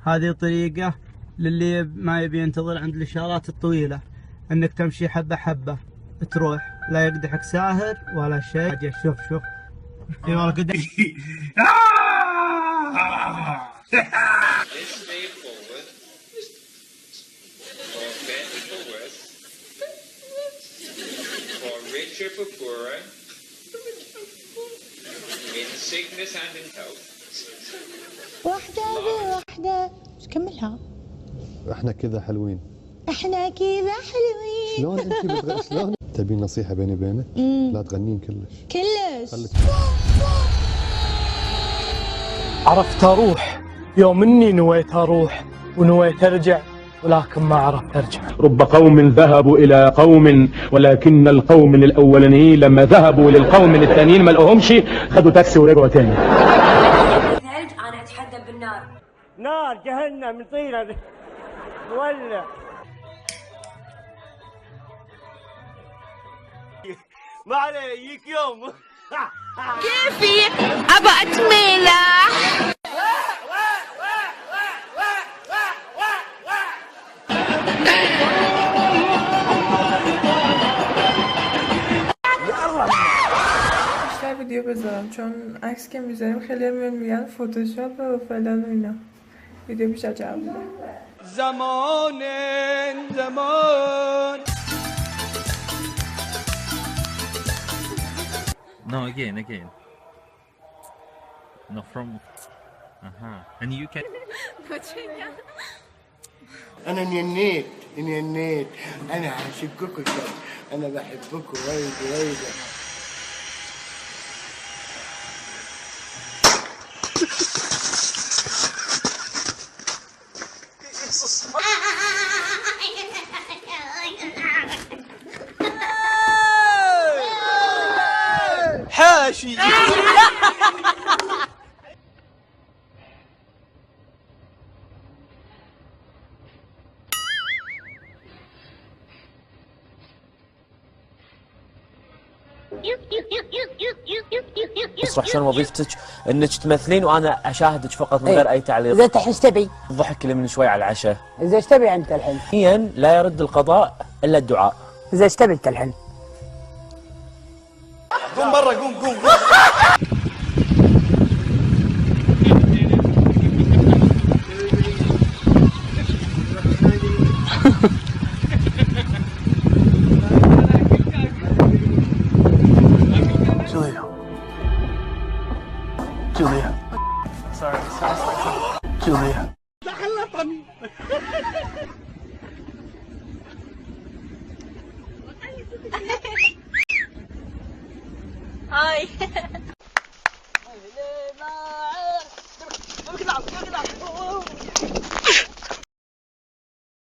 هذه طريقة للي ما يبي ينتظر عند الإشارات الطويلة، انك تمشي حبة حبة تروح، لا يقدحك ساهر ولا شيء. شوف شوف في والله قدام. Richer for poorer, in sickness and in health. واحدة واحدة، ايش كملها؟ احنا كذا حلوين. احنا كذا حلوين. شلون انت شلون تبين نصيحة بيني وبينك؟ لا تغنين كلش. عرفت اروح يوم اني نويت اروح ونويت ارجع، ولكن ما عرفت ارجع. رب قوم ذهبوا الى قوم، ولكن القوم الاولانيين لما ذهبوا للقوم الثانيين ما لقوهمش، خدوا تاكسي ورجعوا تاني. ثلج انا اتحدى بالنار. نار جهنم طينة مولع. ما عليه يجيك يوم. كيفي ابى اتملح. بیشتر ویدیو بذارم چون عکس که میذاریم خیلی میگن فتوشاپ و فلان و اینا. ویدیو بیشتر جواب میده. زمان. No, again. No, from. And you can. أنا نينيت أنا هشككوا شوي، أنا بحبكوا وايد. حاشي. بس عشان وظيفتك انك تمثلين وانا اشاهدك فقط من غير اي تعليق. اذا انت ايش تبي؟ الضحك اللي من شوي على العشاء. اذا ايش تبي انت الحين؟ حين لا يرد القضاء الا الدعاء. اذا ايش تبي انت الحين؟ قوم برا قوم. Julia. Sorry. Julia. هاي